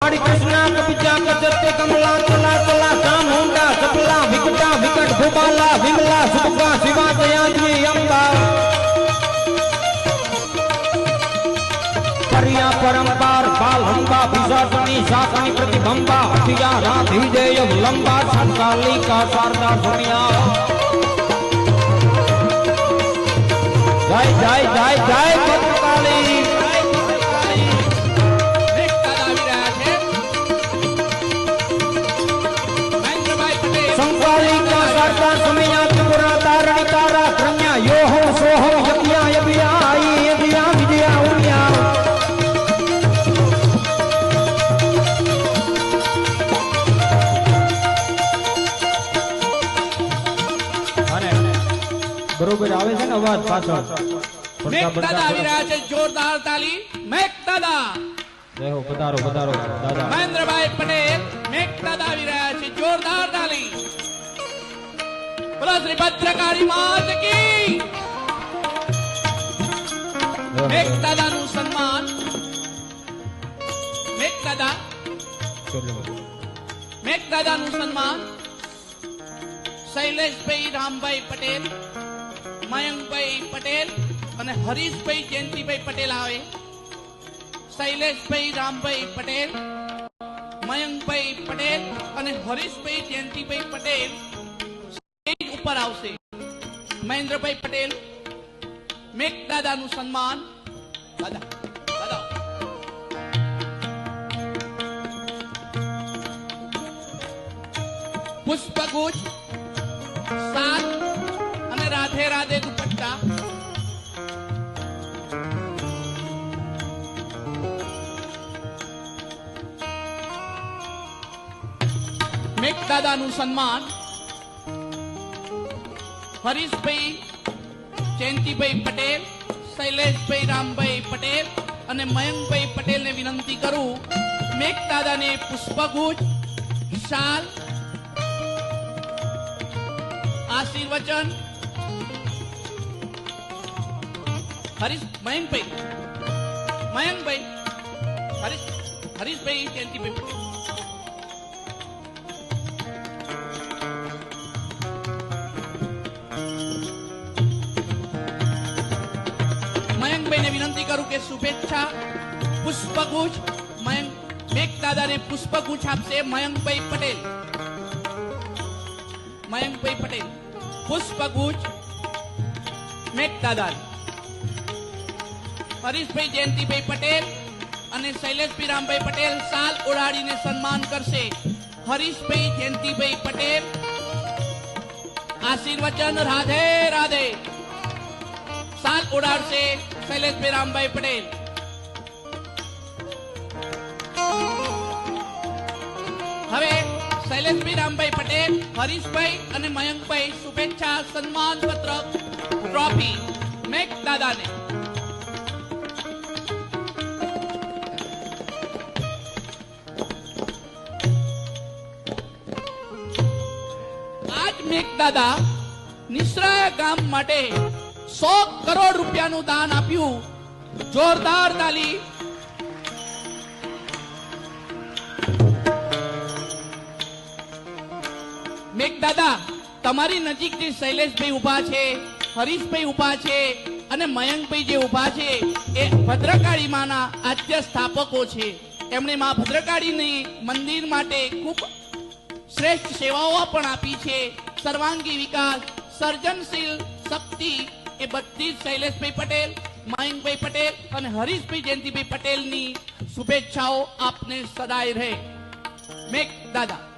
कड़ी कृष्णा कपिचा कचरते कमला चला चला शाम होंडा चपला विकटा विकट भूपाला विमला सुभगा शिवा दयाद्री अंबा परिया परंपार बाल हंबा विशासनी शासनी प्रतिभंबा हथिया राधि जय लंबा संकाली का शारदा सुनिया जय जय जय जय भद्रकाली संकाली का शारदा सुनिया त्रिपुरा तारणी तारा क्रम्या यो हो सो हो यज्ञा यज्ञा आई यज्ञा विजया उन्या बरोबर आवे છે ને અવાજ પાછળ મેઘદાદા આવી રહ્યા છે જોરદાર તાલી મેઘદાદા જય હો પધારો પધારો દાદા મહેન્દ્રભાઈ પટેલ મેઘદાદા આવી રહ્યા છે જોરદાર તાલી બોલો શ્રી ભદ્રકાળી માત કી મેઘદાદાનું સન્માન મેઘદાદાનું સન્માન શૈલેષભાઈ રામભાઈ પટેલ મયંકભાઈ પટેલ અને હરીશભાઈ જયંતિભાઈ પટેલ આવે શૈલેષભાઈ રામભાઈ પટેલ મયંકભાઈ પટેલ અને હરીશભાઈ જયંતિભાઈ પટેલ સ્ટેજ ઉપર આવશે મહેન્દ્રભાઈ પટેલ મેઘદાદાનું સન્માન દાદા દાદા પુષ્પગુચ્છ સાત અને રાધે રાધે દુપટ્ટા મેઘદાદાનું સન્માન હરીશભાઈ જયંતિભાઈ પટેલ શૈલેષભાઈ રામભાઈ પટેલ અને મયંકભાઈ પટેલને વિનંતી કરું મેઘદાદાને પુષ્પગુચ્છ શાલ આશીર્વચન મયંકભાઈ હરીશભાઈ જયંતિભાઈ મયંકભાઈને વિનંતી કરું કે શુભેચ્છા પુષ્પગુચ્છ મેઘદાદાને પુષ્પગુચ્છ આપશે મયંકભાઈ પટેલ પુષ્પગુચ્છ મેઘદાદા હરીશભાઈ જયંતિભાઈ પટેલ અને શૈલેષભાઈ રામભાઈ પટેલ સાલ ઓઢાડીને સન્માન કરશે હરીશભાઈ જયંતિભાઈ પટેલ આશીર્વચન રાધે રાધે સાલ ઓઢાડશે શૈલેષભાઈ રામભાઈ પટેલ હવે શૈલેષભાઈ રામભાઈ પટેલ હરીશભાઈ અને મયંકભાઈ શુભેચ્છા સન્માન પત્રક ટ્રોફી મેઘદાદાને આજ મેઘદાદા નિશ્રાય ગામ માટે 100 કરોડ રૂપિયાનું દાન આપ્યું જોરદાર તાલી મેઘદાદા તમારી નજીક જે શૈલેષભાઈ ઉભા છે હરીશભાઈ ઉભા છે અને મયંકભાઈ જે ઉભા છે એ ભદ્રકાળી માના આદ્ય સ્થાપકો છે એમણે માં ભદ્રકાળીની મંદિર માટે ખૂબ શ્રેષ્ઠ સેવાઓ પણ આપી છે સર્વાંગી વિકાસ સર્જનશીલ શક્તિ એ બધી શૈલેષભાઈ પટેલ મયંકભાઈ પટેલ અને હરીશભાઈ જયંતિભાઈ પટેલની શુભેચ્છાઓ આપને સદાય રહે મેઘદાદા